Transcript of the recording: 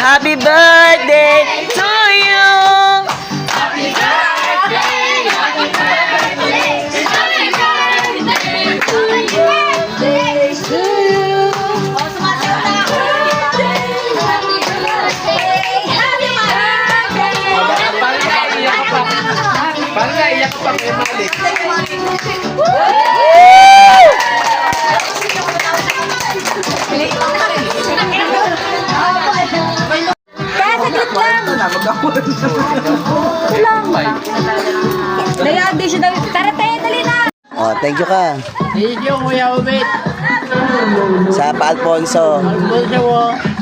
Happy birthday to you. Happy birthday, happy birthday, happy birthday to you. Parang naiyak pa kayo malik. Tara tayo, dali na! Oh, thank you ka. Thank you, Kuya Ubit. Sa Pa Alfonso. Alfonso mo.